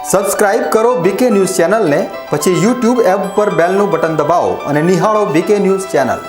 Subscribe કરો બીકે news ચેનલને, પછી યુટ્યુબ એપ પર બેલનું બટન દબાવો અને નિહાળો બીકે ન્યૂઝ ચેનલ।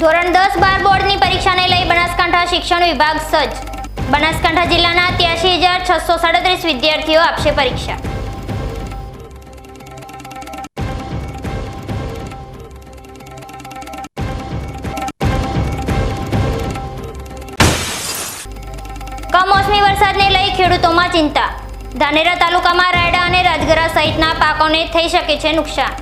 ધોરણ 10-12 બોર્ડની પરીક્ષાને લઈ બનાસકાંઠા શિક્ષણ વિભાગ સજ્જ। બનાસકાંઠા જિલ્લાના 83,637 વિદ્યાર્થીઓ આપશે પરીક્ષા। કમોસમી વરસાદને લઈ ખેડૂતોમાં ચિંતા। ધાનેરા તાલુકામાં રાયડા અને રાજગરા સહિતના પાકોને થઈ શકે છે નુકસાન।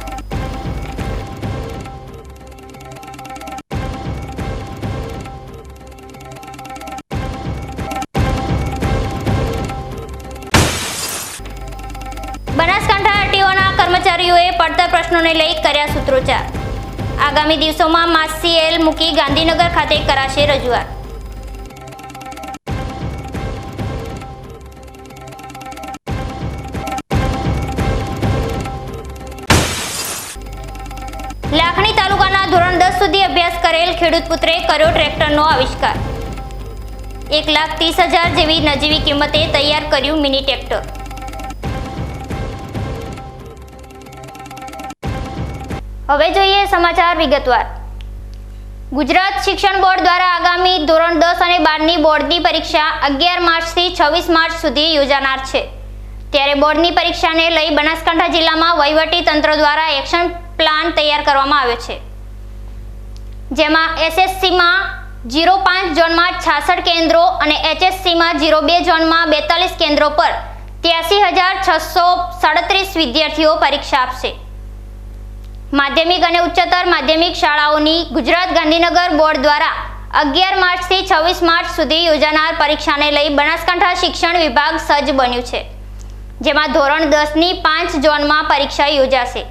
બનાસકાંઠા આરટીઓના કર્મચારીઓએ પડતર પ્રશ્નોને લઈ કર્યા સૂત્રોચ્ચાર। આગામી દિવસોમાં માસીએલ મૂકી ગાંધીનગર ખાતે કરાશે રજૂઆત। લાખણી તાલુકાના ધોરણ 10 સુધી અભ્યાસ કરેલ ખેડૂત પુત્રે કર્યો ટ્રેક્ટરનો આવિષ્કાર। 1,30,000 જેવી નજીવી કિંમતે તૈયાર કર્યું મિની ટ્રેક્ટર। હવે જોઈએ સમાચાર વિગતવાર। ગુજરાત શિક્ષણ બોર્ડ દ્વારા આગામી ધોરણ 10 અને 12ની બોર્ડની પરીક્ષા 11 માર્ચથી 26 માર્ચ સુધી યોજાનાર છે। ત્યારે બોર્ડની પરીક્ષાને લઈ બનાસકાંઠા જિલ્લામાં વહીવટી તંત્ર દ્વારા એક્શન પ્લાન તૈયાર કરવામાં આવ્યો છે, જેમાં એસએસસીમાં 05 ઝોનમાં 66 કેન્દ્રો અને એચએસસીમાં 02 ઝોનમાં 42 કેન્દ્રો પર 83,637 વિદ્યાર્થીઓ પરીક્ષા આપશે। માધ્યમિક અને ઉચ્ચતર માધ્યમિક શાળાઓની ગુજરાત ગાંધીનગર બોર્ડ દ્વારા 11 માર્ચથી 26 માર્ચ સુધી યોજાનાર પરીક્ષાને લઈ બનાસકાંઠા શિક્ષણ વિભાગ સજ્જ બન્યું છે, જેમાં ધોરણ 10ની 5 ઝોનમાં પરીક્ષા યોજાશે।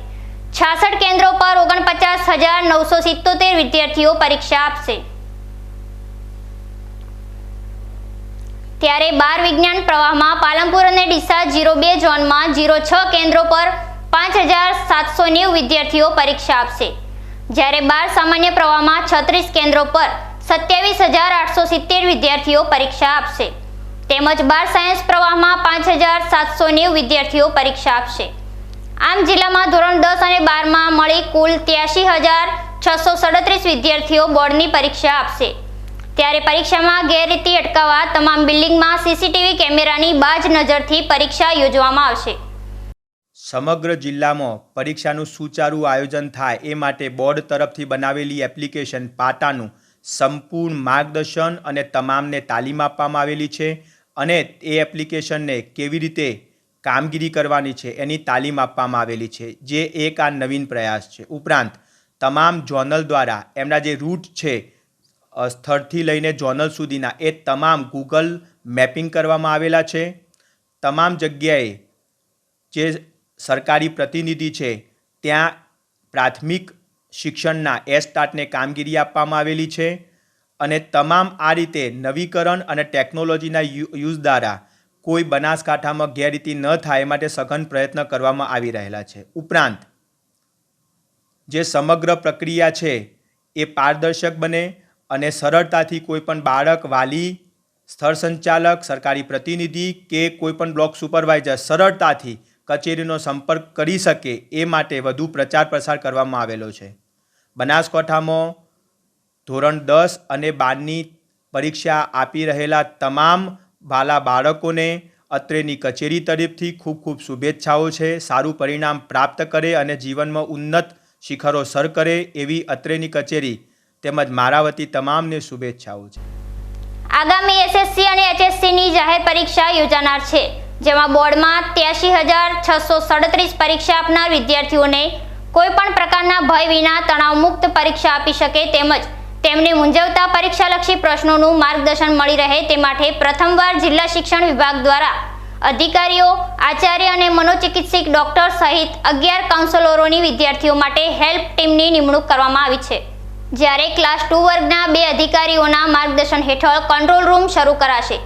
66 કેન્દ્રો પર 49,977 વિદ્યાર્થીઓ પરીક્ષા આપશે। ત્યારે 12 વિજ્ઞાન પ્રવાહમાં પાલનપુર અને ડીસા 02 ઝોનમાં 06 કેન્દ્રો પર 5,790 વિદ્યાર્થીઓ પરીક્ષા આપશે, જ્યારે 12 સામાન્ય પ્રવાહમાં 36 કેન્દ્રો પર 27,870 વિદ્યાર્થીઓ પરીક્ષા આપશે, તેમજ 12 સાયન્સ પ્રવાહમાં 5,790 વિદ્યાર્થીઓ પરીક્ષા આપશે। આમ જિલ્લામાં ધોરણ 10 અને 12માં મળી કુલ 83,637 વિદ્યાર્થીઓ બોર્ડની પરીક્ષા આપશે। ત્યારે પરીક્ષામાં ગેરરીતિ અટકાવવા તમામ બિલ્ડિંગમાં સીસીટીવી કેમેરાની બાજ નજરથી પરીક્ષા યોજવામાં આવશે। સમગ્ર જિલ્લામાં પરીક્ષાનું સુચારું આયોજન થાય એ માટે બોર્ડ તરફથી બનાવેલી એપ્લિકેશન પાટાનું સંપૂર્ણ માર્ગદર્શન અને તમામને તાલીમ આપવામાં આવેલી છે અને એ એપ્લિકેશનને કેવી રીતે કામગીરી કરવાની છે એની તાલીમ આપવામાં આવેલી છે, જે એક આ નવીન પ્રયાસ છે। ઉપરાંત તમામ જોનલ દ્વારા એમના જે રૂટ છે સ્થળથી લઈને જોનલ સુધીના એ તમામ ગૂગલ મેપિંગ કરવામાં આવેલા છે। તમામ જગ્યાએ જે સરકારી પ્રતિનિધિ છે ત્યાં પ્રાથમિક શિક્ષણના એસ્ટાટને કામગીરી આપવામાં આવેલી છે અને તમામ આ રીતે નવીકરણ અને ટેકનોલોજીના યુઝ દ્વારા કોઈ બનાસકાંઠામાં ગેરરીતિ ન થાય એ માટે સઘન પ્રયત્ન કરવામાં આવી રહેલા છે। ઉપરાંત જે સમગ્ર પ્રક્રિયા છે એ પારદર્શક બને અને સરળતાથી કોઈપણ બાળક, વાલી, સ્થળ સંચાલક, સરકારી પ્રતિનિધિ કે કોઈપણ બ્લોક સુપરવાઇઝર સરળતાથી કચેરીનો સંપર્ક કરી શકે એ માટે વધુ પ્રચાર પ્રસાર કરવામાં આવેલો છે। બનાસકાંઠામાં ધોરણ 10 અને 12ની પરીક્ષા આપી રહેલા તમામ વાલા બાળકોને અત્રેની કચેરી તરફથી ખૂબ ખૂબ શુભેચ્છાઓ છે. સારું પરિણામ પ્રાપ્ત કરે અને જીવનમાં ઉન્નત શિખરો સર કરે એવી અત્રેની કચેરી તેમજ મારા વતી તમામને શુભેચ્છાઓ છે. આગામી એસએસસી અને એચએસસીની જાહેર પરીક્ષા યોજાનાર છે, જેમાં બોર્ડમાં 83,637 પરીક્ષા આપનાર વિદ્યાર્થીઓને કોઈપણ પ્રકારના ભય વિના તણાવમુક્ત પરીક્ષા આપી શકે તેમજ તેમને મૂંઝવતા પરીક્ષાલક્ષી પ્રશ્નોનું માર્ગદર્શન મળી રહે તે માટે પ્રથમવાર જિલ્લા શિક્ષણ વિભાગ દ્વારા અધિકારીઓ, આચાર્ય અને મનોચિકિત્સક ડોક્ટર સહિત 11 કાઉન્સેલરોની વિદ્યાર્થીઓ માટે હેલ્પ ટીમની નિમણૂક કરવામાં આવી છે. જ્યારે ક્લાસ 2 વર્ગના 2 અધિકારીઓના માર્ગદર્શન હેઠળ કંટ્રોલ રૂમ શરૂ કરાશે.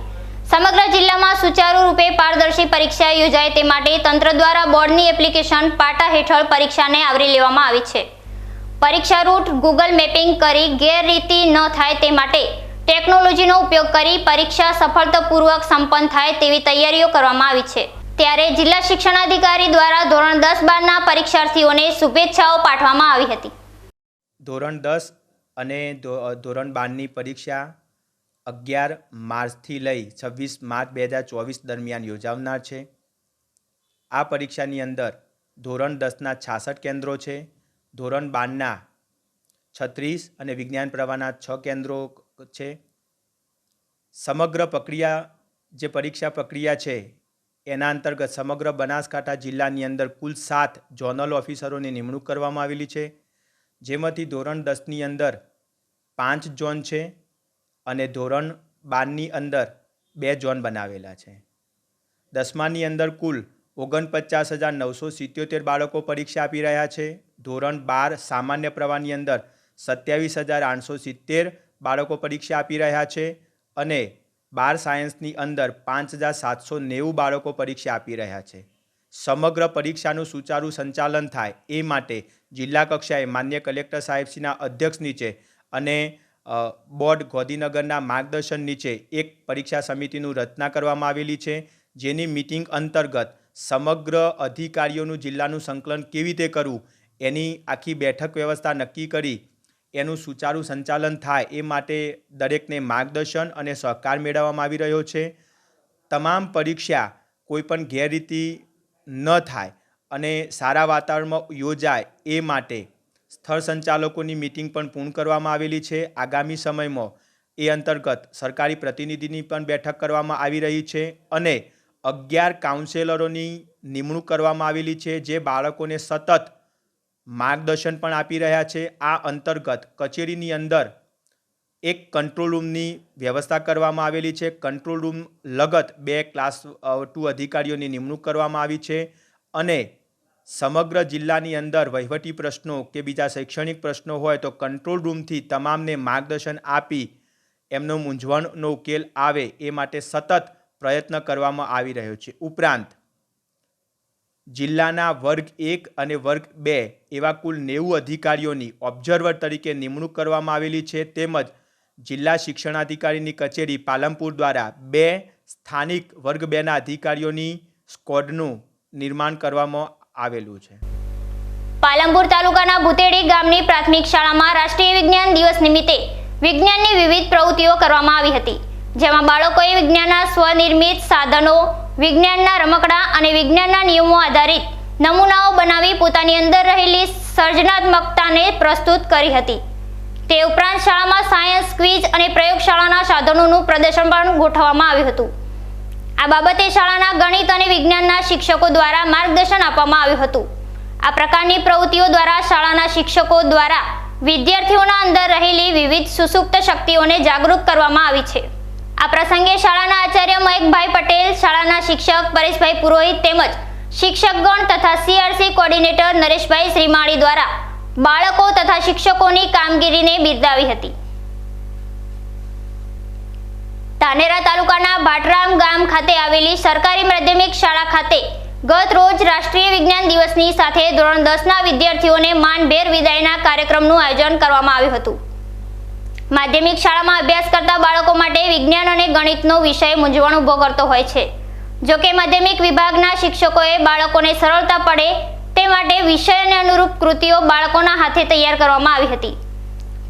સમગ્ર જિલ્લામાં સુચારુ રૂપે પારદર્શી પરીક્ષા યોજાય તે માટે તંત્ર દ્વારા બોર્ડની એપ્લિકેશન પાટા હેઠળ પરીક્ષાને આવરી લેવામાં આવી છે. પરીક્ષા રૂટ ગૂગલ મેપિંગ કરી ગેરરીતિ ન થાય તે માટે ટેકનોલોજીનો ઉપયોગ કરી પરીક્ષા સફળતાપૂર્વક સંપન્ન થાય તેવી તૈયારીઓ કરવામાં આવી છે. ત્યારે જિલ્લા શિક્ષણાધિકારી દ્વારા ધોરણ 10-12ના પરીક્ષાર્થીઓને શુભેચ્છાઓ પાઠવવામાં આવી હતી. ધોરણ 10 અને ધોરણ 12ની પરીક્ષા 11 માર્ચથી લઈ 26 માર્ચ 2024 દરમિયાન યોજાનાર છે. આ પરીક્ષાની અંદર ધોરણ 10ના 66 કેન્દ્રો છે, ધોરણ 12ના 36 અને વિજ્ઞાન પ્રવાહના 6 કેન્દ્રો છે. સમગ્ર પ્રક્રિયા જે પરીક્ષા પ્રક્રિયા છે એના અંતર્ગત સમગ્ર બનાસકાંઠા જિલ્લાની અંદર કુલ 7 ઝોનલ ઓફિસરોની નિમણૂક કરવામાં આવેલી છે, જેમાંથી ધોરણ 10ની અંદર 5 ઝોન છે અને ધોરણ 12ની અંદર 2 ઝોન બનાવેલા છે. 10માની અંદર કુલ 49,977 બાળકો પરીક્ષા આપી રહ્યા છે. ધોરણ 12 સામાન્ય પ્રવાહની અંદર 27,870 બાળકો પરીક્ષા આપી રહ્યા છે અને 12 સાયન્સની અંદર 5,790 બાળકો પરીક્ષા આપી રહ્યા છે. સમગ્ર પરીક્ષાનું સુચારું સંચાલન થાય એ માટે જિલ્લા કક્ષાએ માન્ય કલેક્ટર સાહેબશ્રીના અધ્યક્ષ નીચે અને બોર્ડ ગાંધીનગરના માર્ગદર્શન નીચે એક પરીક્ષા સમિતિનું રચના કરવામાં આવેલી છે, જેની મિટિંગ અંતર્ગત સમગ્ર અધિકારીઓનું જિલ્લાનું સંકલન કેવી રીતે કરવું એની આખી બેઠક વ્યવસ્થા નક્કી કરી એનું સુચારું સંચાલન થાય એ માટે દરેકને માર્ગદર્શન અને સહકાર મેળવવામાં આવી રહ્યો છે. તમામ પરીક્ષા કોઈપણ ગેરરીતિ ન થાય અને સારા વાતાવરણમાં યોજાય એ માટે સ્થળ સંચાલકોની મિટિંગ પણ પૂર્ણ કરવામાં આવેલી છે. આગામી સમયમાં એ અંતર્ગત સરકારી પ્રતિનિધિની પણ બેઠક કરવામાં આવી રહી છે અને 11 કાઉન્સેલરોની નિમણૂક કરવામાં આવેલી છે, જે બાળકોને સતત માર્ગદર્શન પણ આપી રહ્યા છે. આ અંતર્ગત કચેરીની અંદર એક કંટ્રોલ રૂમની વ્યવસ્થા કરવામાં આવેલી છે. કંટ્રોલ રૂમ લગત 2 ક્લાસ 2 અધિકારીઓની નિમણૂક કરવામાં આવી છે અને સમગ્ર જિલ્લાની અંદર વહીવટી પ્રશ્નો કે બીજા શૈક્ષણિક પ્રશ્નો હોય તો કંટ્રોલ રૂમથી તમામને માર્ગદર્શન આપી એમનો મૂંઝવણનો ઉકેલ આવે એ માટે સતત પ્રયત્ન કરવામાં આવી રહ્યો છે. ઉપરાંત જિલ્લાના વર્ગ 1 અને વર્ગ 2 એવા કુલ 90 અધિકારીઓની ઓબ્ઝર્વર તરીકે નિમણૂક કરવામાં આવેલી છે. તેમજ જિલ્લા શિક્ષણાધિકારીની કચેરી પાલનપુર દ્વારા 2 સ્થાનિક વર્ગ 2ના અધિકારીઓની સ્કોડનું નિર્માણ કરવામાં આવેલું છે. પાલનપુર તાલુકાના ભૂતેડી ગામની પ્રાથમિક શાળામાં રાષ્ટ્રીય વિજ્ઞાન દિવસ નિમિત્તે વિજ્ઞાનની વિવિધ પ્રવૃત્તિઓ કરવામાં આવી હતી, જેમાં બાળકોએ વિજ્ઞાનના સ્વનિર્મિત સાધનો, વિજ્ઞાનના રમકડા અને વિજ્ઞાનના નિયમો આધારિત નમૂનાઓ બનાવી પોતાની અંદર રહેલી સર્જનાત્મકતાને પ્રસ્તુત કરી હતી. તે ઉપરાંત શાળામાં સાયન્સ ક્વિઝ અને પ્રયોગશાળાના સાધનોનું પ્રદર્શન પણ ગોઠવવામાં આવ્યું હતું. આ બાબતે શાળાના ગણિત અને વિજ્ઞાનના શિક્ષકો દ્વારા માર્ગદર્શન આપવામાં આવ્યું હતું. આ પ્રકારની પ્રવૃત્તિઓ દ્વારા શાળાના શિક્ષકો દ્વારા વિદ્યાર્થીઓના અંદર રહેલી વિવિધ સુસુપ્ત શક્તિઓને જાગૃત કરવામાં આવી છે. આ પ્રસંગે શાળાના આચાર્ય મયંકભાઈ પટેલ, શાળાના શિક્ષક પરેશભાઈ પુરોહિત તેમજ શિક્ષકગણ તથા સીઆરસી કોર્ડિનેટર નરેશભાઈ શ્રીમાળી દ્વારા બાળકો તથા શિક્ષકોની કામગીરીને બિરદાવી હતી. ધાનેરા તાલુકાના ભાટરામ ગામ ખાતે આવેલી સરકારી માધ્યમિક શાળા ખાતે ગત રોજ રાષ્ટ્રીય વિજ્ઞાન દિવસની સાથે ધોરણ 10ના વિદ્યાર્થીઓને માનભેર વિદાયના કાર્યક્રમનું આયોજન કરવામાં આવ્યું હતું. માધ્યમિક શાળામાં અભ્યાસ કરતા બાળકો માટે વિજ્ઞાન અને ગણિતનો વિષય મૂંઝવણ ઊભો કરતો હોય છે. જો કે માધ્યમિક વિભાગના શિક્ષકોએ બાળકોને સરળતા પડે તે માટે વિષયને અનુરૂપ કૃતિઓ બાળકોના હાથે તૈયાર કરવામાં આવી હતી.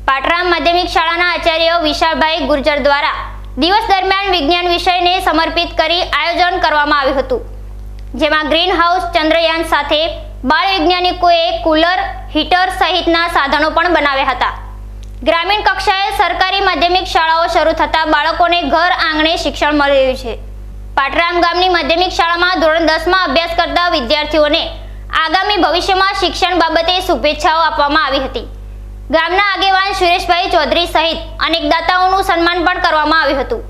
પાટરામ માધ્યમિક શાળાના આચાર્ય વિશાળભાઈ ગુર્જર દ્વારા દિવસ દરમિયાન વિજ્ઞાન વિષયને સમર્પિત કરી આયોજન કરવામાં આવ્યું હતું, જેમાં ગ્રીન હાઉસ ચંદ્રયાન સાથે બાળ વૈજ્ઞાનિકોએ કુલર, હીટર સહિતના સાધનો પણ બનાવ્યા હતા. ગ્રામીણ કક્ષાએ સરકારી માધ્યમિક શાળાઓ શરૂ થતાં બાળકોને ઘર આંગણે શિક્ષણ મળી રહ્યું છે. પાટરામ ગામની માધ્યમિક શાળામાં ધોરણ 10માં અભ્યાસ કરતા વિદ્યાર્થીઓને આગામી ભવિષ્યમાં શિક્ષણ બાબતે શુભેચ્છાઓ આપવામાં આવી હતી. ગામના આગેવાન સુરેશભાઈ ચૌધરી સહિત અનેક દાતાઓનું સન્માન પણ કરવામાં આવ્યું હતું.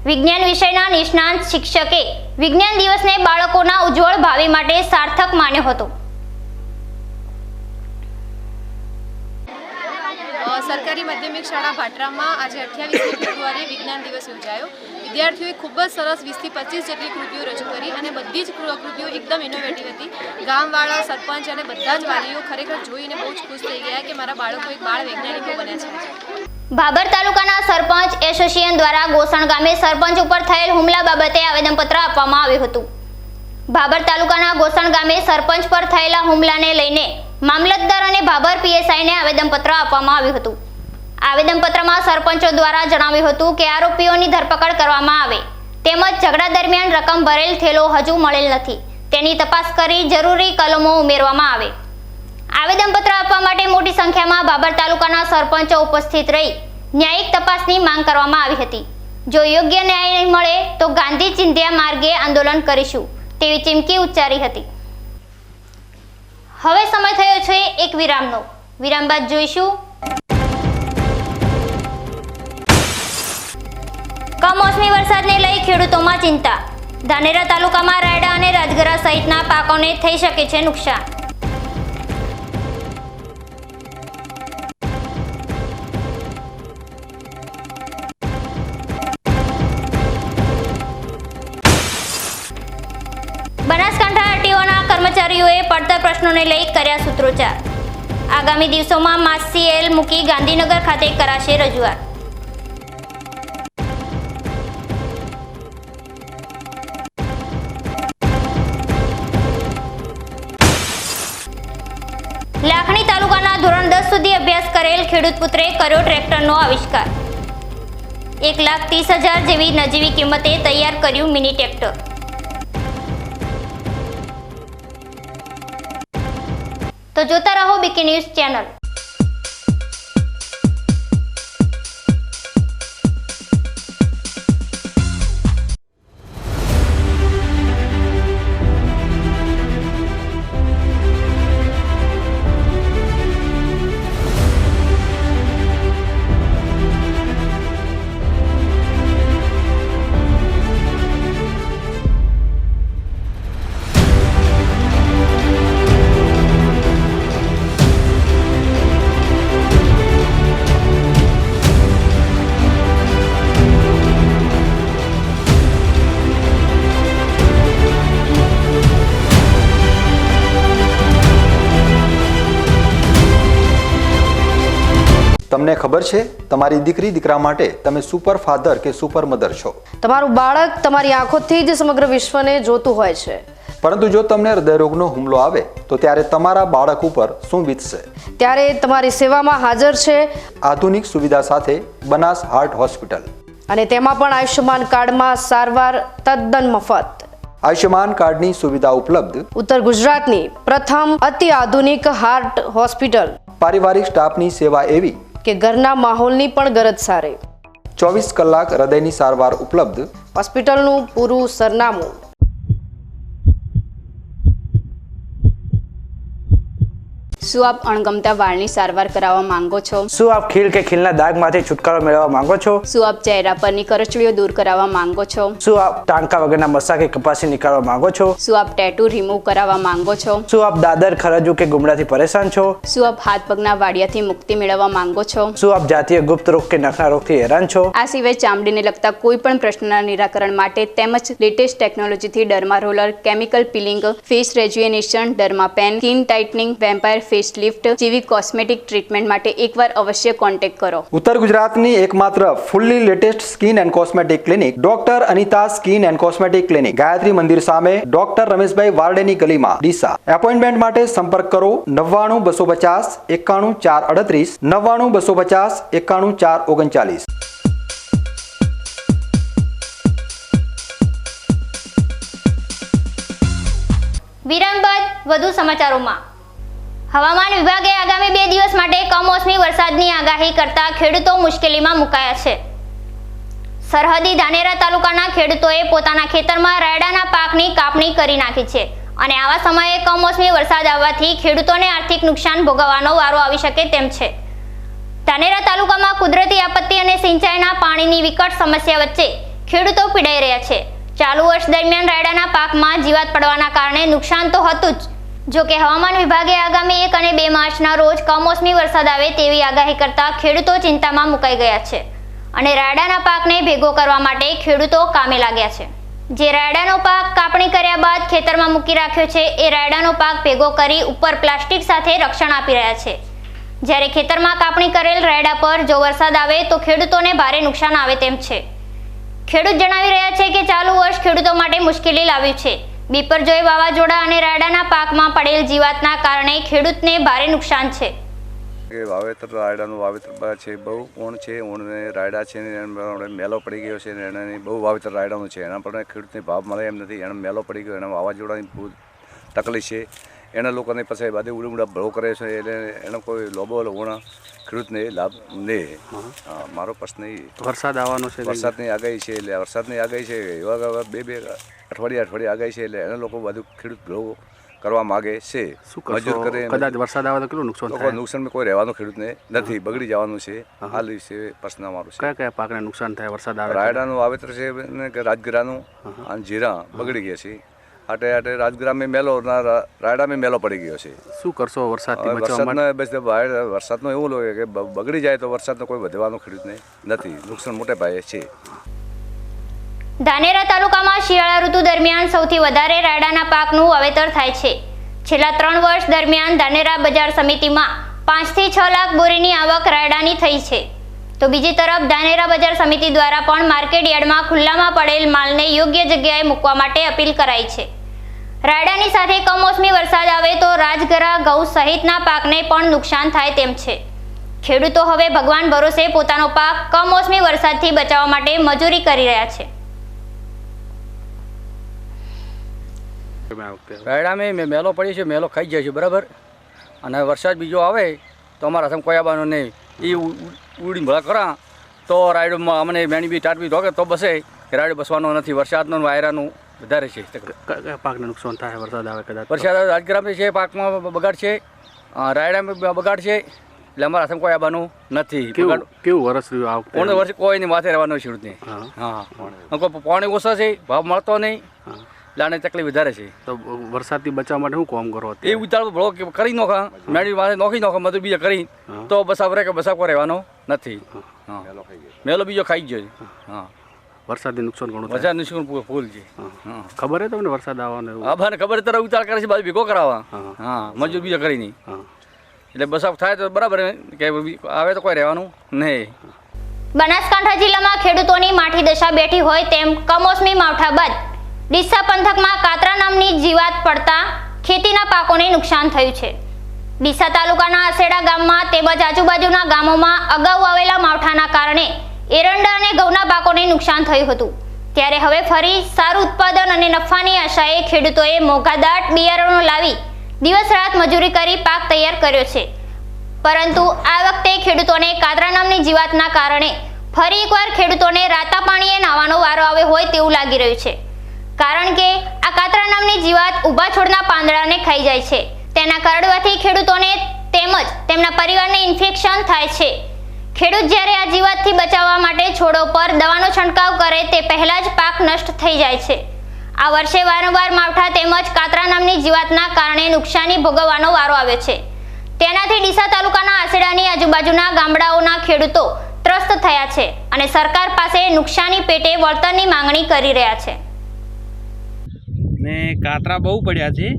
વિજ્ઞાન વિષયના નિષ્ણાંત શિક્ષકે વિજ્ઞાન દિવસને બાળકોના ઉજ્જવળ ભાવિ માટે સાર્થક માન્યો હતો. સરકારી માધ્યમિક શાળા ભાટરામાં આજે 28મી ફેબ્રુઆરીએ વિજ્ઞાન દિવસ યોજાયો. વિદ્યાર્થીઓએ ખૂબ જ સરસ 20 થી 25 જેટલી કૃતિઓ રજૂ કરી અને બધી જ કૃતિઓ એકદમ ઇનોવેટિવ હતી. ગામવાળા, સરપંચ અને બધા જ વાલીઓ ખરેખર જોઈને બહુ જ ખુશ થઈ ગયા કે મારા બાળકો એક બાળ વૈજ્ઞાનિકો બન્યા છે. ભાભર તાલુકાના સરપંચ એસોસિએશન દ્વારા ગોસણ ગામે સરપંચ ઉપર થયેલ હુમલા બાબતે આવેદનપત્ર આપવામાં આવ્યું હતું. ભાભર તાલુકાના ગોસણ ગામે સરપંચ પર થયેલા હુમલાને લઈને મામલતદાર અને ભાભર પીએસઆઈને આવેદનપત્ર આપવામાં આવ્યું હતું. આવેદનપત્રમાં સરપંચો દ્વારા જણાવ્યું હતું કે આરોપીઓની ધરપકડ કરવામાં આવે તેમજ ઝઘડા દરમિયાન રકમ ભરેલ થેલો હજુ મળેલ નથી, તેની તપાસ કરી જરૂરી કલમો ઉમેરવામાં આવે. આવેદનપત્ર આપવા માટે મોટી સંખ્યામાં ભાભર તાલુકાના સરપંચો ઉપસ્થિત રહી ન્યાયિક તપાસની માંગ કરવામાં આવી હતી. જો યોગ્ય ન્યાય નહીં મળે તો ગાંધી ચિંધ્યા માર્ગે આંદોલન કરીશું તેવી ચીમકી ઉચ્ચારી હતી. હવે સમય થયો છે એક વિરામનો. વિરામ બાદ જોઈશું કમોસમી વરસાદને લઈ ખેડૂતોમાં ચિંતા. ધાનેરા તાલુકામાં રાયડા અને રાજગરા સહિતના પાકોને થઈ શકે છે નુકસાન. બનાસકાંઠા આરટીઓના કર્મચારીઓએ પડતર પ્રશ્નોને લઈ કર્યા સૂત્રોચ્ચાર. આગામી દિવસોમાં માસસીએલ મૂકી ગાંધીનગર ખાતે કરાશે રજૂઆત. લાખણી તાલુકાના ધોરણ 10 સુધી અભ્યાસ કરેલ ખેડૂત પુત્રે કર્યો ટ્રેક્ટરનો આવિષ્કાર. 1,30,000 જેવી નજીવી કિંમતે તૈયાર કર્યું મિની ટ્રેક્ટર. તો જોતા રહો બીકે ન્યૂઝ ચેનલ. તમને ખબર છે તમારી દીકરી દીકરા માટે તમે સુપર ફાધર કે સુપર મધર છો. તમારું બાળક તમારી આંખોથી જ સમગ્ર વિશ્વને જોતું હોય છે. પરંતુ જો તમને હૃદયરોગનો હુમલો આવે તો ત્યારે તમારા બાળક ઉપર શું વીતશે? ત્યારે તમારી સેવામાં હાજર છે આધુનિક સુવિધા સાથે બનાસ હાર્ટ હોસ્પિટલ, અને તેમાં પણ આયુષ્યમાન કાર્ડમાં સારવાર તદ્દન મફત. આયુષ્યમાન કાર્ડની સુવિધા ઉપલબ્ધ. ઉત્તર ગુજરાતની પ્રથમ અતિ આધુનિક હાર્ટ હોસ્પિટલ. પારિવારિક સ્ટાફની સેવા એવી કે ઘરના માહોલની પણ ગરજ સારે. 24 કલાક હૃદયની સારવાર ઉપલબ્ધ. હોસ્પિટલનું પૂરું સરનામું. શું આપ અણગમતા વાળની સારવાર કરાવવા માંગો છો? શું આપ ખીલ કે ખીલના દાગમાંથી છુટકારો મેળવવા માંગો છો? શું આપ ચહેરા પરની કરચલીઓ દૂર કરાવવા માંગો છો? શું આપ ટાંકા વગરના મસા કે કપાસી નીકાળવા માંગો છો? શું આપ ટેટુ રિમૂવ કરાવવા માંગો છો? શું આપ દાદર, ખરજુ કે ગુમડાથી પરેશાન છો? શું આપ હાથ પગના વાડિયાથી મુક્તિ મેળવવા માંગો છો? શું આપ જાતીય ગુપ્ત રોગ કે નખના રોગથી હેરાન છો? આ સિવાય ચામડીને લગતા કોઈ પણ પ્રશ્નના નિરાકરણ માટે તેમજ લેટેસ્ટ ટેકનોલોજીથી derma roller, chemical peeling, face rejuvenation, derma pen, skin tightening, vampire face lift જેવી કોસ્મેટિક ટ્રીટમેન્ટ માટે એકવાર અવશ્ય કોન્ટેક્ટ કરો. ઉત્તર ગુજરાતની એકમાત્ર fully latest skin and cosmetic clinic doctor Anita skin and cosmetic clinic, Gayatri Mandir સામે, ડોક્ટર રમેશભાઈ વારડેની ગલીમાં, ડીસા. એપોઇન્ટમેન્ટ માટે સંપર્ક કરો 99 250 91 438, 99 250 91 439. વિરામ બાદ વધુ સમાચારોમાં. હવામાન વિભાગે આગામી 2 દિવસ માટે કમોસમી વરસાદની આગાહી કરતા ખેડૂતો મુશ્કેલીમાં મુકાયા છે. સરહદી ધાનેરા તાલુકાના ખેડૂતોએ પોતાના ખેતરમાં રાયડાના પાકની કાપણી કરી નાખી છે અને આવા સમયે કમોસમી વરસાદ આવવાથી ખેડૂતોને આર્થિક નુકસાન ભોગવવાનો વારો આવી શકે તેમ છે. ધાનેરા તાલુકામાં કુદરતી આપત્તિ અને સિંચાઈના પાણીની વિકટ સમસ્યા વચ્ચે ખેડૂતો પીડાઈ રહ્યા છે. ચાલુ વર્ષ દરમિયાન રાયડાના પાકમાં જીવાત પડવાના કારણે નુકસાન તો હતું જ. જો કે હવામાન વિભાગે આગામી 1 અને 2 માર્ચના રોજ કમોસમી વરસાદ આવે તેવી આગાહી કરતા ખેડૂતો ચિંતામાં મુકાઈ ગયા છે અને રાયડાના પાકને ભેગો કરવા માટે ખેડૂતો કામે લાગ્યા છે. જે રાયડાનો પાક કાપણી કર્યા બાદ ખેતરમાં મૂકી રાખ્યો છે એ રાયડાનો પાક ભેગો કરી ઉપર પ્લાસ્ટિક સાથે રક્ષણ આપી રહ્યા છે. જ્યારે ખેતરમાં કાપણી કરેલ રાયડા પર જો વરસાદ આવે તો ખેડૂતોને ભારે નુકસાન આવે તેમ છે. ખેડૂત જણાવી રહ્યા છે કે ચાલુ વર્ષ ખેડૂતો માટે મુશ્કેલી લાવ્યું છે. બિપરજોય વાવાઝોડા અને રાયડાના પાકમાં પડેલ જીવાતના કારણે ખેડૂતને ભારે નુકસાન છે. વાવેતર રાયડાનું વાવેતર છે, બહુ ઊણ છે, ઊણને રાયડા છે ને એને મેલો પડી ગયો છે ને એને બહુ વાવેતર રાયડાનું છે. એના પર ખેડૂતને ભાવ મળે એમ નથી. એને મેલો પડી ગયો, એને વાવાઝોડાની બહુ તકલીફ છે. એના લોકોને પછી બાદ ઉડા ભળો કરે છે એટલે એનો કોઈ લોબો ઊણ ખેડૂતને લાભ નહીં. મારો પ્રશ્ન એ વરસાદ આવવાનો છે, વરસાદની આગાહી છે એટલે વરસાદની આગાહી છે એવા 2 અઠવાડિયે આગાહી છે એટલે એના લોકો બધું ખેડૂત ભળો કરવા માગે છે. મજૂર કરે કદાચ વરસાદ આવે તો કેટલું નુકસાન થાય? નુકસાન કોઈ રહેવાનું ખેડૂતને નથી, બગડી જવાનું છે. હાલ છે પ્રશ્ન અમારો છે. કયા કયા પાકને નુકસાન થાય વરસાદ આવે? રાયડાનું વાવેતર છે કે રાજગરાનું અને જીરા બગડી ગયા છે. આટે રાજગરામાં મેલો રાયડામાં મેલો પડી ગયો છે. શું કરશો વરસાદથી બચવા માટે? વરસાદનો એવું લાગે કે બગડી જાય તો વરસાદનો કોઈ વધવાનું ખેડૂતને નથી. નુકસાન મોટે પાયે છે. ધાનેરા તાલુકામાં શિયાળા ઋતુ દરમિયાન સૌથી વધારે રાયડાના પાકનું વાવેતર થાય છે. છેલ્લા 3 વર્ષ દરમિયાન ધાનેરા બજાર સમિતિમાં 5 થી 6 લાખ બોરીની આવક રાયડાની થઈ છે. તો બીજી તરફ ધાનેરા બજાર સમિતિ દ્વારા પણ માર્કેટ યાર્ડમાં ખુલ્લામાં પડેલ માલને યોગ્ય જગ્યાએ મૂકવા માટે અપીલ કરાઈ છે. રાયડાની સાથે કમોસમી વરસાદ આવે તો રાજગરા, ઘઉં સહિતના પાકને પણ નુકસાન થાય તેમ છે. ખેડૂતો હવે ભગવાન ભરોસે પોતાનો પાક કમોસમી વરસાદથી બચાવવા માટે મજૂરી કરી રહ્યા છે. રાયડામાં મેલો પડી છે, મેલો ખાઈ જાય છે બરાબર. અને વરસાદ બીજો આવે તો અમારા હાથમાં કોઈ આવવાનું નહીં. એ ઉડીને ભલા કરા તો રાયડોમાં અમને મેણી બી ટાટ બી ઢોકે તો બસે કે રાયડો બસવાનો નથી. વરસાદનું વાયરાનું વધારે છે. કયા પાકને નુકસાન થાય વરસાદ આવે? કદાચ વરસાદ રાજગ્રામે છે, પાકમાં બગાડ છે, રાયડામાં બગાડ છે. એટલે અમારા હાથમાં કોઈ આવવાનું નથી. કેવું વરસ રહ્યું આ વખતે? વર્ષે કોઈ નહીં માથે રહેવાનું ખેડૂતને. હા, પાણી ઓછા છે, ભાવ મળતો નહીં એટલે આને તકલીફ વધારે છે. તો વરસાદથી બચાવવા માટે શું કામ કરો? એ ઉતાળ ભળો કરી નોખા, મેળી માથે નોખી નોખા, મધુર બીજા કરી તો બસાવ રહે કે બસાવ રહેવાનો નથી. મેલો બીજો ખાઈ ગયો. હા, વરસાદથી નુકસાન ઘણું થાય. વરસાદ નુકસાન ફૂલ છે. ખબર હે તમને વરસાદ આવવાનો? હા, ભાને ખબર તરફ ઉતાળ કરે છે, બાજુ ભેગો કરાવવા. હા, મજૂર બીજો કરી નહીં એટલે બસાવ થાય તો બરાબર કે આવે તો કોઈ રહેવાનું નહીં. બનાસકાંઠા જિલ્લામાં ખેડૂતોની માઠી દશા બેઠી હોય તેમ કમોસમી માવઠા બાદ ડીસા પંથકમાં કાતરા નામની જીવાત પડતા ખેતીના પાકોને નુકસાન થયું છે. ડીસા તાલુકાના અસેડા ગામમાં તેમજ આજુબાજુના ગામોમાં અગાઉ આવેલા માવઠાના કારણે એરંડા અને ઘઉંના પાકોને નુકસાન થયું હતું. ત્યારે હવે ફરી સારું ઉત્પાદન અને નફાની આશાએ ખેડૂતોએ મોંઘાદાટ બિયારણો લાવી દિવસ રાત મજૂરી કરી પાક તૈયાર કર્યો છે. પરંતુ આ વખતે ખેડૂતોને કાતરા નામની જીવાતના કારણે ફરી એકવાર ખેડૂતોને રાતા પાણીએ નાહવાનો વારો આવ્યો હોય તેવું લાગી રહ્યું છે. કારણ કે આ કાતરા નામની જીવાત ઊભા છોડના પાંદડાને ખાઈ જાય છે. તેના કરડવાથી ખેડૂતોને તેમજ તેમના પરિવારને ઇન્ફેક્શન થાય છે. ખેડૂત જ્યારે આ જીવાતથી બચાવવા માટે છોડો પર દવાનો છંટકાવ કરે તે પહેલા જ પાક નષ્ટ થઈ જાય છે. આ વર્ષે વારંવાર માવઠા તેમજ કાતરા નામની જીવાતના કારણે નુકસાની ભોગવવાનો વારો આવ્યો છે. તેનાથી ડીસા તાલુકાના આસેડાની આજુબાજુના ગામડાઓના ખેડૂતો ત્રસ્ત થયા છે અને સરકાર પાસે નુકસાની પેટે વળતરની માંગણી કરી રહ્યા છે. ને કાતરા બહુ પડ્યા છે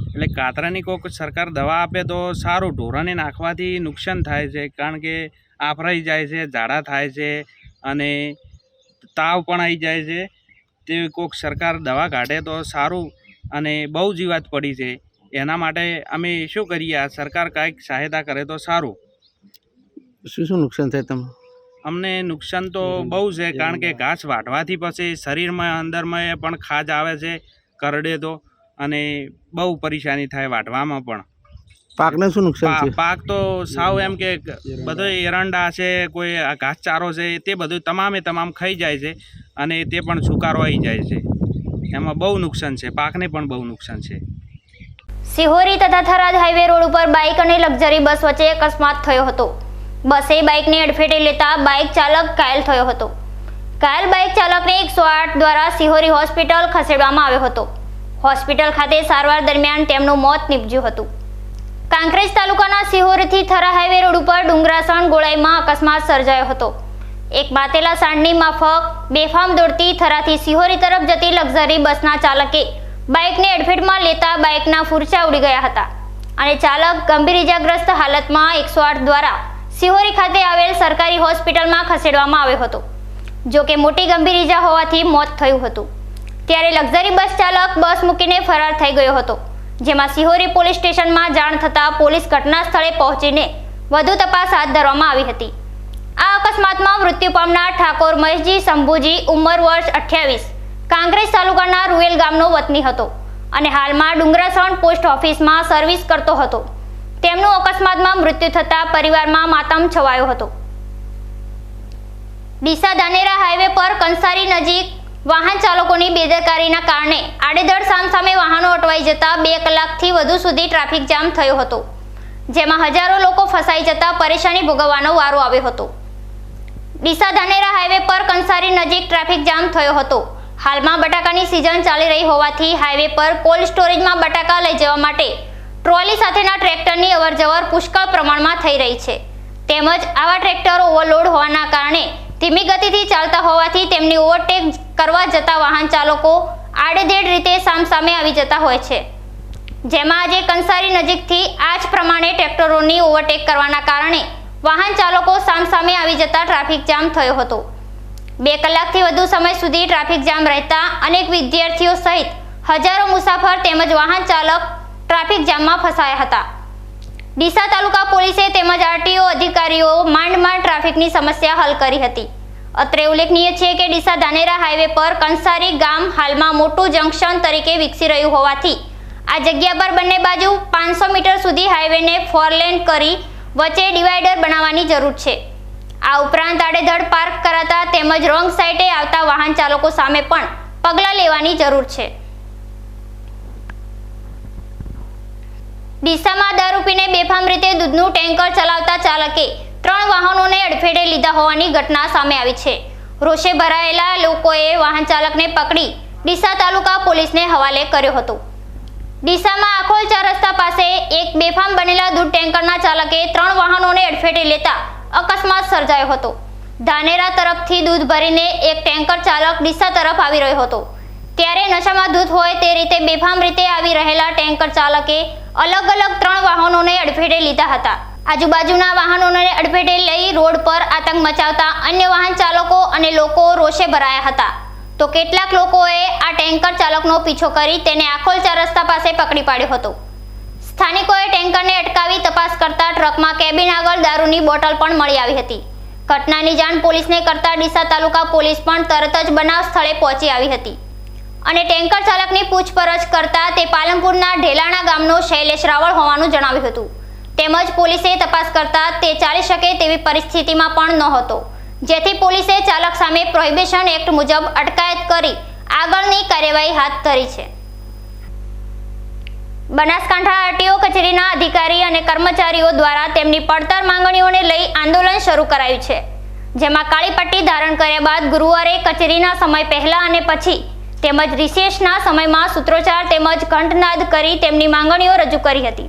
એટલે કાતરાની કોઈક સરકાર દવા આપે તો સારું. ઢોરાને નાખવાથી નુકસાન થાય છે, કારણ કે આફરાઈ જાય છે, ઝાડા થાય છે અને તાવ પણ આવી જાય છે. તે કોઈક સરકાર દવા કાઢે તો સારું. અને બહુ જીવાત પડી છે, એના માટે અમે શું કરીએ? આ સરકાર કાંઈક સહાયતા કરે તો સારું. શું નુકસાન થાય તમને? અમને નુકસાન તો બહુ છે, કારણ કે ઘાસ વાઢવાથી પછી શરીરમાં અંદરમાં પણ ખાજ આવે છે, કરડે તો. અને બહુ પરેશાની થાય વાઢવામાં પણ. પાકને શું નુકસાન છે? પાક તો સાવ એમ કે બધો એરંડા છે, કોઈ આ ઘાસચારો છે, તે બધું તમામ ખાઈ જાય છે અને તે પણ સુકારો આવી જાય છે. એમાં બહુ નુકસાન છે, પાકને પણ બહુ નુકસાન છે. સિહોરી તથા થરાદ હાઈવે રોડ ઉપર બાઇક અને લક્ઝરી બસ વચ્ચે અકસ્માત થયો હતો. બસે બાઇકને અડફેટે લેતા બાઇક ચાલક ઘાયલ થયો હતો. ઘાયલ બાઇક ચાલકને 108 દ્વારા સિહોરી હોસ્પિટલ ખસેડવામાં આવ્યો હતો. હોસ્પિટલ ખાતે સારવાર દરમિયાન તેમનું મોત નીપજ્યું હતું. કાંકરેજ તાલુકાના સિહોરથી થરા હાઈવે રોડ ઉપર ડુંગરાસણ ગોળાઈમાં અકસ્માત સર્જાયો હતો. એક માતેલા સાંડની માફક બેફામ દોડતી થરાથી સિહોરી તરફ જતી લક્ઝરી બસના ચાલકે બાઇકને અડફેટમાં લેતા બાઇકના ફૂરચા ઉડી ગયા હતા અને ચાલક ગંભીર ઇજાગ્રસ્ત હાલતમાં 108 દ્વારા સિહોરી ખાતે આવેલ સરકારી હોસ્પિટલમાં ખસેડવામાં આવ્યો હતો. જો કે મોટી ગંભીર ઇજા હોવાથી મોત થયું હતું. ત્યારે લક્ઝરી બસ ચાલક બસ મૂકીને ફરાર થઈ ગયો હતો, જેમાં સિહોરી પોલીસ સ્ટેશનમાં જાણ થતાં પોલીસ ઘટના સ્થળે પહોંચીને વધુ તપાસ હાથ ધરવામાં આવી હતી. આ અકસ્માતમાં મૃત્યુ પામનાર ઠાકોર મહેશજી શંભુજી ઉંમર વર્ષ 28 કાંકરેજ તાલુકાના રૂએલ ગામનો વતની હતો અને હાલમાં ડુંગરાસણ પોસ્ટ ઓફિસમાં સર્વિસ કરતો હતો. તેમનું અકસ્માતમાં મૃત્યુ થતાં પરિવારમાં માતમ છવાયો હતો. ડીસા ધાનેરા હાઈવે પર કંસારી નજીક વાહન ચાલકોની બેદરકારીના કારણે આડેધડ સામસામે વાહનો અટવાઈ જતા 2 કલાકથી વધુ સુધી ટ્રાફિક જામ થયો હતો, જેમાં હજારો લોકો ફસાઈ જતા પરેશાની ભોગવવાનો વારો આવ્યો હતો. ડીસા ધાનેરા હાઈવે પર કંસારી નજીક ટ્રાફિક જામ થયો હતો. હાલમાં બટાકાની સિઝન ચાલી રહી હોવાથી હાઈવે પર કોલ્ડ સ્ટોરેજમાં બટાકા લઈ જવા માટે ટ્રોલી સાથેના ટ્રેક્ટરની અવરજવર પુષ્કળ પ્રમાણમાં થઈ રહી છે. તેમજ આવા ટ્રેક્ટર ઓવરલોડ હોવાના કારણે ધીમી ગતિથી ચાલતા હોવાથી તેમની ઓવરટેક કરવા જતા વાહન ચાલકો આડેધડ રીતે સામસામે આવી જતા હોય છે, જેમાં આજે કંસારી નજીકથી આ જ પ્રમાણે ટ્રેક્ટરોની ઓવરટેક કરવાના કારણે વાહન ચાલકો સામસામે આવી જતા ટ્રાફિક જામ થયો હતો. 2 કલાકથી વધુ સમય સુધી ટ્રાફિક જામ રહેતા અનેક વિદ્યાર્થીઓ સહિત હજારો મુસાફર તેમજ વાહન ચાલક ટ્રાફિક જામમાં ફસાયા હતા. ડીસા તાલુકા પોલીસે તેમજ આરટીઓ અધિકારીઓ માંડ ટ્રાફિકની સમસ્યા હલ કરી હતી. અત્રે ઉલ્લેખનીય છે કે ડીસા ધાનેરા હાઈવે પર કંસારી ગામ હાલમાં મોટું જંકશન તરીકે વિકસી રહ્યું હોવાથી આ જગ્યા પર બંને બાજુ 500 મીટર સુધી હાઈવેને 4 લેન કરી વચ્ચે ડિવાઈડર બનાવવાની જરૂર છે. આ ઉપરાંત આડેધડ પાર્ક કરાતા તેમજ રોંગ સાઈડે આવતા વાહન ચાલકો સામે પણ પગલાં લેવાની જરૂર છે. ડીસામાં દારૂ પીને બેફામ રીતે દૂધનું ટેન્કર ચલાવતા ચાલકે 3 વાહનોને અડફેટે લીધા હોવાની ઘટના સામે આવી છે. રોષે ભરાયેલા લોકોએ વાહન ચાલકને પકડી ડીસા તાલુકા પોલીસને હવાલે કર્યો હતો. ડીસામાં આખોલ 4 રસ્તા પાસે એક બેફામ બનેલા દૂધ ટેન્કરના ચાલકે 3 વાહનોને અડફેટે લેતા અકસ્માત સર્જાયો હતો. ધાનેરા તરફથી દૂધ ભરીને એક ટેન્કર ચાલક ડીસા તરફ આવી રહ્યો હતો, ત્યારે નશામાં દૂધ હોય તે રીતે બેફામ રીતે આવી રહેલા ટેન્કર ચાલકે અલગ 3 વાહનોને અડફેટે લીધા હતા. આજુબાજુના વાહનોને અડફેટે લઈ રોડ પર આતંક મચાવતા અન્ય વાહન ચાલકો અને લોકો રોષે ભરાયા હતા. તો કેટલાક લોકોએ આ ટેન્કર ચાલકનો પીછો કરી તેને આખોલ 4 રસ્તા પાસે પકડી પાડ્યો હતો. સ્થાનિકોએ ટેન્કરને અટકાવી તપાસ કરતા ટ્રકમાં કેબિન આગળ દારૂની બોટલ પણ મળી આવી હતી. ઘટનાની જાણ પોલીસને કરતા ડીસા તાલુકા પોલીસ પણ તરત જ બનાવ સ્થળે પહોંચી આવી હતી અને ટેન્કર ચાલકની પૂછપરછ કરતા તે પાલનપુરના ઢેલાણા ગામનો શૈલેષ રાવળ હોવાનું જણાવ્યું હતું. તેમજ પોલીસે તપાસ કરતા તે ચાલી શકે તેવી પરિસ્થિતિમાં પણ નહોતો, જેથી પોલીસે ચાલક સામે પ્રોહિબિશન એક્ટ મુજબ અટકાયત કરી આગળની કાર્યવાહી હાથ ધરી છે. બનાસકાંઠા આરટીઓ કચેરીના અધિકારી અને કર્મચારીઓ દ્વારા તેમની પડતર માંગણીઓને લઈ આંદોલન શરૂ કરાયું છે, જેમાં કાળી પટ્ટી ધારણ કર્યા બાદ ગુરુવારે કચેરીના સમય પહેલા અને પછી તેમજ રિસેસના સમયમાં સૂત્રોચ્ચાર તેમજ ઘંટનાદ કરી તેમની માંગણીઓ રજૂ કરી હતી.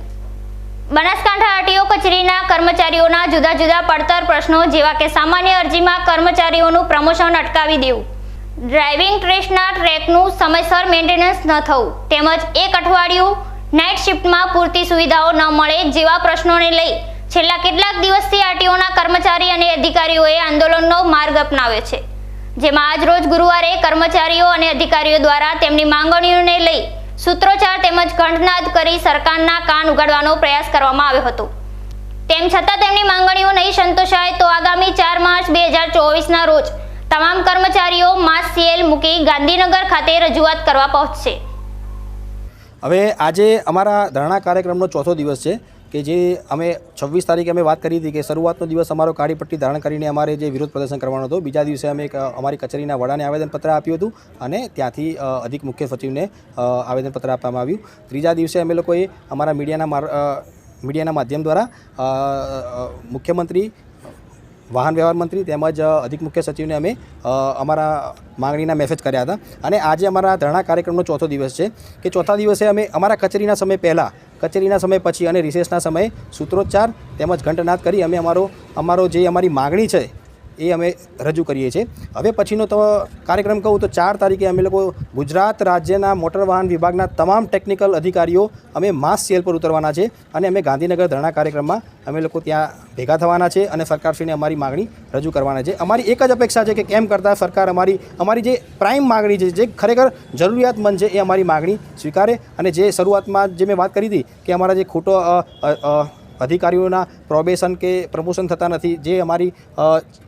બનાસકાંઠા આરટીઓ કચેરીના કર્મચારીઓના જુદા જુદા પડતર પ્રશ્નો જેવા કે સામાન્ય અરજીમાં કર્મચારીઓનું પ્રમોશન અટકાવી દેવું, ડ્રાઇવિંગ ટેસ્ટના ટ્રેકનું સમયસર મેન્ટેનન્સ ન થવું તેમજ 1 અઠવાડિયું નાઇટ શિફ્ટમાં પૂરતી સુવિધાઓ ન મળે જેવા પ્રશ્નોને લઈ છેલ્લા કેટલાક દિવસથી આરટીઓના કર્મચારી અને અધિકારીઓએ આંદોલનનો માર્ગ અપનાવ્યો છે, જેમાં આજ રોજ ગુરુવારે કર્મચારીઓ અને અધિકારીઓ દ્વારા તેમની માંગણીઓને લઈ સૂત્રોચ્ચાર તેમજ ઘંટનાદ કરી સરકારના કાન ઉગાડવાનો પ્રયાસ કરવામાં આવ્યો હતો. તેમ છતાં તેમની માંગણીઓ નહીં સંતોષાય તો આગામી 4 માર્ચ 2024ના રોજ તમામ કર્મચારીઓ માસ સીએલ મૂકી ગાંધીનગર ખાતે રજૂઆત કરવા પહોંચશે. હવે આજે અમારા ધરણા કાર્યક્રમનો ચોથો દિવસ છે કે જે અમે 26 તારીખે અમે વાત કરી હતી કે શરૂઆતનો દિવસ અમારો કાળી પટ્ટી ધારણ કરીને અમારે જે વિરોધ પ્રદર્શન કરવાનો હતો. બીજા દિવસે અમે અમારી કચેરીના વડાને આવેદનપત્ર આપ્યું હતું અને ત્યાંથી અધિક મુખ્ય સચિવને આવેદનપત્ર આપવામાં આવ્યું. ત્રીજા દિવસે અમે લોકોએ અમારા મીડિયાના માધ્યમ દ્વારા મુખ્યમંત્રી, વાહન વ્યવહાર મંત્રી તેમજ અધિક મુખ્ય સચિવને અમે અમારા માંગણીના મેસેજ કર્યા હતા. અને આજે અમારા ધરણા કાર્યક્રમનો ચોથો દિવસ છે કે ચોથા દિવસે અમે અમારા કચેરીના સમય પહેલાં, કચેરીના સમય પછી અને રિસેસના સમયે સૂત્રોચ્ચાર તેમજ ઘંટનાદ કરી અમે અમારો જે અમારી માગણી છે એ અમે રજૂ કરીએ છીએ. હવે પછીનો તો કાર્યક્રમ કહું તો 4 તારીખે અમે લોકો ગુજરાત રાજ્યના મોટર વાહન વિભાગના તમામ ટેકનિકલ અધિકારીઓ અમે માસ સેલ પર ઉતરવાના છે અને અમે ગાંધીનગર ધરણા કાર્યક્રમમાં અમે લોકો ત્યાં ભેગા થવાના છે અને સરકારશ્રીને અમારી માગણી રજૂ કરવાના છે. અમારી એક જ અપેક્ષા છે કે કેમ કરતાં સરકાર અમારી જે પ્રાઇમ માગણી છે, જે ખરેખર જરૂરિયાતમંદ છે, એ અમારી માગણી સ્વીકારે. અને જે શરૂઆતમાં જે મેં વાત કરી હતી કે અમારા જે ખોટો અધિકારીઓના પ્રોબેશન કે પ્રમોશન થતા નથી, જે અમારી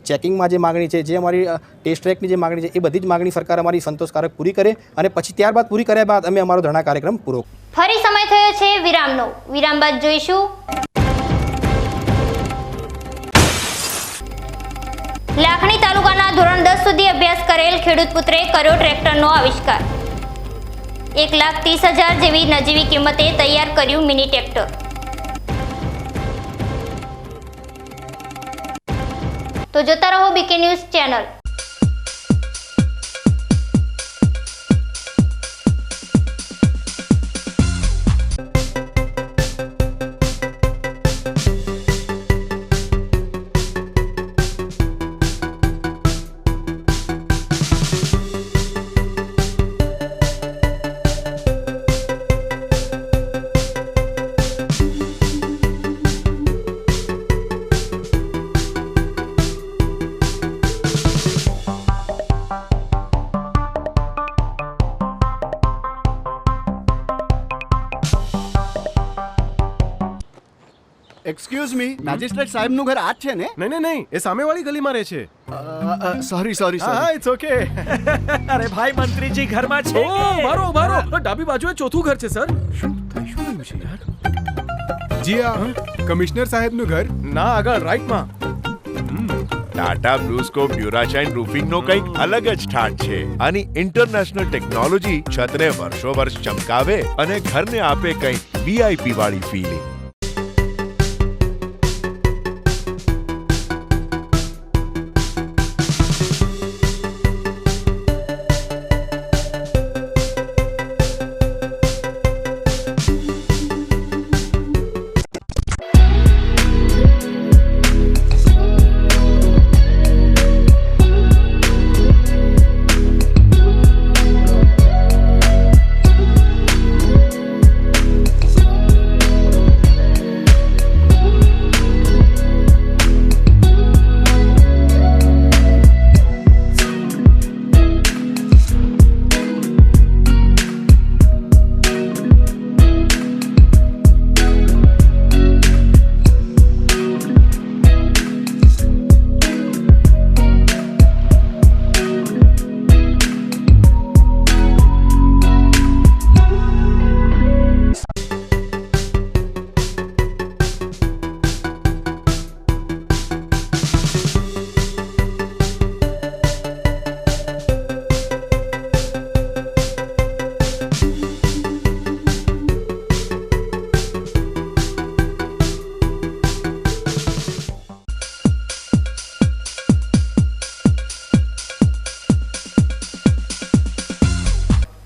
ચેકિંગમાં જે માગણી છે, જે અમારી ટેસ્ટ ટ્રેકની જે માગણી છે, એ બધી જ માગણી સરકાર અમારી સંતોષકારક પૂરી કરે અને પછી ત્યારબાદ પૂરી કર્યા બાદ અમે અમારો ધરણા કાર્યક્રમ પૂરો. ફરી સમય થયો છે વિરામનો. વિરામ બાદ જોઈશું લાખણી તાલુકાના ધોરણ 10 સુધી અભ્યાસ કરેલ ખેડૂત પુત્રે કર્યો ટ્રેક્ટરનો આવિષ્કાર. 1,30,000 જેવી નજીવી કિંમતે તૈયાર કર્યું મિની ટ્રેક્ટર. તો જોતા રહો BK news channel. Excuse me, magistrate સાહેબનું ઘર આ જ છે ને? નહીં, એ સામેવાળી ગલીમાં રહે છે. સોરી. હા, ઇટ્સ ઓકે. અરે ભાઈ, મંત્રીજી ઘરમાં છે. ઓ મારો ડાબી બાજુએ ચોથું ઘર છે સર. શું થયું છે યાર? જી આ કમિશનર સાહેબનું ઘર ના, આગળ રાઈટમાં. ટાટા બ્લુસ્કોપ ડ્યુરાશાઇન રૂફિંગનો કંઈક અલગ જ ઠાઠ છે. આની ઇન્ટરનેશનલ ટેકનોલોજી છતને વર્ષો વર્ષ ચમકાવે અને ઘરને આપે કંઈક VIP વાળી ફીલિંગ.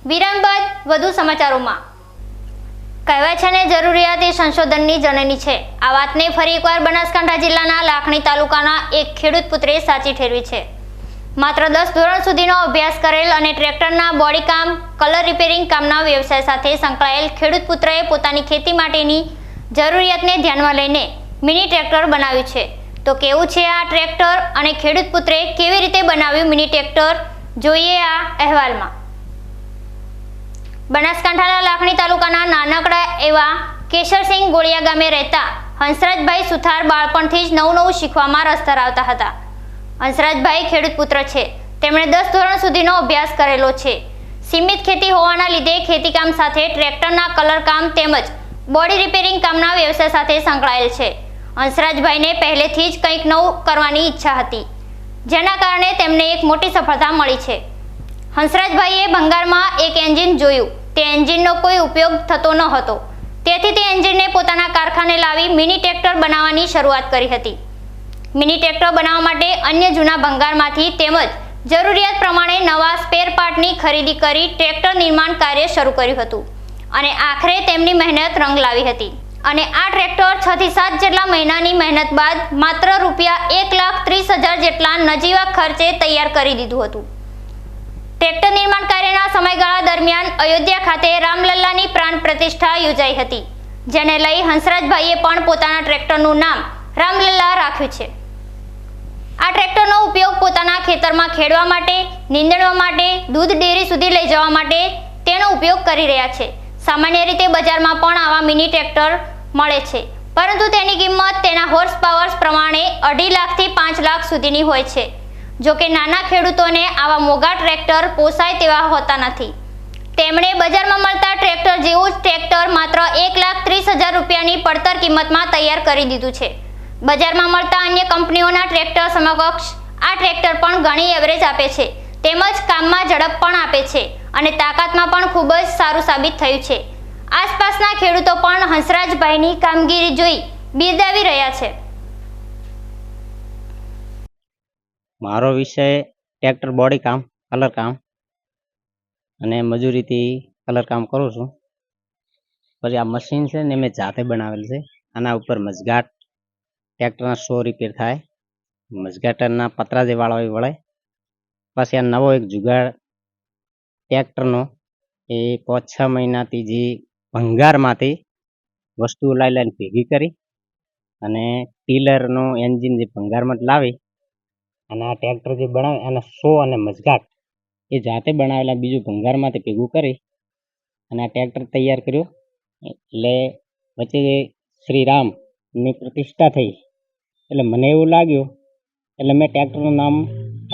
વિરામ બાદ વધુ સમાચારોમાં. કહેવાય છે ને, જરૂરિયાત એ સંશોધનની જનની છે. આ વાતને ફરી એકવાર બનાસકાંઠા જિલ્લાના લાખણી તાલુકાના એક ખેડૂત પુત્રે સાચી ઠેરવી છે. માત્ર 10 ધોરણ સુધીનો અભ્યાસ કરેલ અને ટ્રેક્ટરના બોડી કામ, કલર રિપેરિંગ કામના વ્યવસાય સાથે સંકળાયેલ ખેડૂત પુત્રએ પોતાની ખેતી માટેની જરૂરિયાતને ધ્યાનમાં લઈને મિની ટ્રેક્ટર બનાવ્યું છે. તો કેવું છે આ ટ્રેક્ટર અને ખેડૂત પુત્રે કેવી રીતે બનાવ્યું મિની ટ્રેક્ટર, જોઈએ આ અહેવાલમાં. બનાસકાંઠાના લાખણી તાલુકાના નાનકડા એવા કેશરસિંહ ગોળિયા ગામે રહેતા હંસરાજભાઈ સુથાર બાળપણથી જ નવું શીખવામાં રસ ધરાવતા હતા. હંસરાજભાઈ ખેડૂત પુત્ર છે. તેમણે 10 ધોરણ સુધીનો અભ્યાસ કરેલો છે. સીમિત ખેતી હોવાના લીધે ખેતીકામ સાથે ટ્રેક્ટરના કલરકામ તેમજ બોડી રિપેરિંગ કામના વ્યવસાય સાથે સંકળાયેલ છે. હંસરાજભાઈને પહેલેથી જ કંઈક નવું કરવાની ઈચ્છા હતી, જેના કારણે તેમને એક મોટી સફળતા મળી છે. હંસરાજભાઈએ ભંગારમાં એક એન્જિન જોયું. તે એન્જિનનો કોઈ ઉપયોગ થતો ન હતો, તેથી તે એન્જિનને પોતાના કારખાને લાવી મિની ટ્રેક્ટર બનાવવાની શરૂઆત કરી હતી. મિની ટ્રેક્ટર બનાવવા માટે અન્ય જૂના ભંગારમાંથી તેમજ જરૂરિયાત પ્રમાણે નવા સ્પેર પાર્ટની ખરીદી કરી ટ્રેક્ટર નિર્માણ કાર્ય શરૂ કર્યું હતું અને આખરે તેમની મહેનત રંગ લાવી હતી અને આ ટ્રેક્ટર 6 થી 7 જેટલા મહિનાની મહેનત બાદ માત્ર ₹1,30,000 જેટલા નજીવા ખર્ચે તૈયાર કરી દીધું હતું. ટ્રેક્ટર નિર્માણ કાર્યના સમયગાળા દરમિયાન અયોધ્યા ખાતે રામલલ્લાની પ્રાણ પ્રતિષ્ઠા યોજાઈ હતી, જેને લઈ હંસરાજભાઈએ પણ પોતાના ટ્રેક્ટરનું નામ રામલલ્લા રાખ્યું છે. આ ટ્રેક્ટરનો ઉપયોગ પોતાના ખેતરમાં ખેડવા માટે, નીંદણવા માટે, દૂધ ડેરી સુધી લઈ જવા માટે તેનો ઉપયોગ કરી રહ્યા છે. સામાન્ય રીતે બજારમાં પણ આવા મિની ટ્રેક્ટર મળે છે, પરંતુ તેની કિંમત તેના હોર્સ પાવર પ્રમાણે 2.5 લાખથી 5 લાખ સુધીની હોય છે. જો કે નાના ખેડૂતોને આવા મોંઘા ટ્રેક્ટર પોસાય તેવા હોતા નથી. તેમણે બજારમાં મળતા ટ્રેક્ટર જેવું જ ટ્રેક્ટર માત્ર ₹1,30,000ની પડતર કિંમતમાં તૈયાર કરી દીધું છે. બજારમાં મળતા અન્ય કંપનીઓના ટ્રેક્ટર સમકક્ષ આ ટ્રેક્ટર પણ ઘણી એવરેજ આપે છે, તેમજ કામમાં ઝડપ પણ આપે છે અને તાકાતમાં પણ ખૂબ જ સારું સાબિત થયું છે. આસપાસના ખેડૂતો પણ હંસરાજભાઈની કામગીરી જોઈ બિરદાવી રહ્યા છે. મારો વિષય ટ્રેક્ટર બોડી કામ, કલર કામ અને મજૂરીથી કલર કામ કરું છું. પછી આ મશીન છે ને મેં જાતે બનાવેલ છે. આના ઉપર મસગાટ ટ્રેક્ટરના 100 રિપેર થાય, મસગાટરના પતરા જે વાળવા વળે. પછી આ નવો એક જુગાડ ટ્રેક્ટરનો એ 5-6 મહિનાથી જે ભંગારમાંથી વસ્તુઓ લાવીને ભેગી કરી અને ટીલરનું એન્જિન જે ભંગારમાં લાવી અને આ ટ્રેક્ટર જે બનાવે એના 100 અને મસગાટ એ જાતે બનાવેલા બીજું ભંગારમાંથી ભેગું કરી અને આ ટ્રેક્ટર તૈયાર કર્યું. એટલે વચ્ચે શ્રી રામની પ્રતિષ્ઠા થઈ એટલે મને એવું લાગ્યું, એટલે મેં ટ્રેક્ટરનું નામ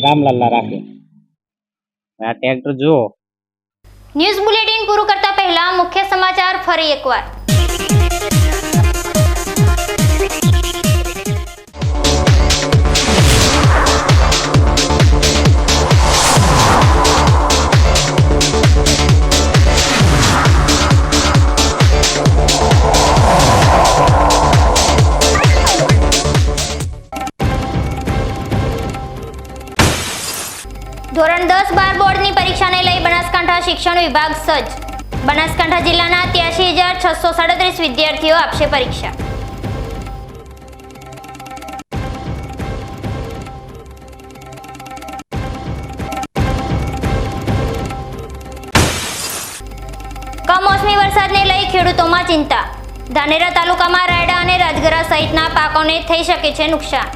રામલલ્લા રાખ્યું. આ ટ્રેક્ટર જુઓ. ન્યૂઝ બુલેટિન પૂરું કરતા પહેલા મુખ્ય સમાચાર ફરી એકવાર. ધોરણ 10-12 બોર્ડની પરીક્ષાને લઈ બનાસકાંઠા શિક્ષણ વિભાગ સજ્જ. બનાસકાંઠા જિલ્લાના 83,637 વિદ્યાર્થીઓ આપશે પરીક્ષા. કમોસમી વરસાદને લઈ ખેડૂતોમાં ચિંતા. ધાનેરા તાલુકામાં રાયડા અને રાજગરા સહિતના પાકોને થઈ શકે છે નુકસાન.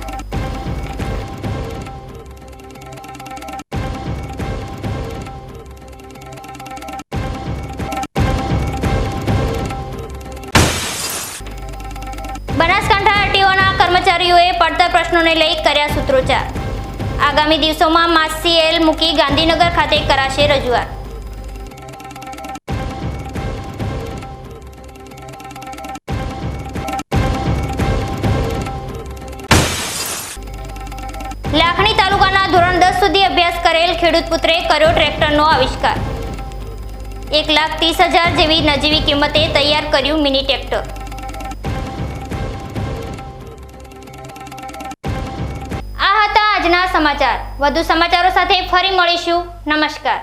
બનાસકાંઠા આરટીઓના કર્મચારીઓએ પડતર પ્રશ્નોને લઈ કર્યા સૂત્રોચ્ચાર. આગામી દિવસોમાં માસીએલ મૂકી ગાંધીનગર ખાતે કરાશે રજૂઆત. લાખણી તાલુકાના ધોરણ 10 સુધી અભ્યાસ કરેલ ખેડૂત પુત્રે કર્યો ટ્રેક્ટરનો આવિષ્કાર. 1,30,000 જેવી નજીવી કિંમતે તૈયાર કર્યું મિની ટ્રેક્ટર. આ હતા આજના સમાચાર. વધુ સમાચારો સાથે ફરી મળીશું. નમસ્કાર.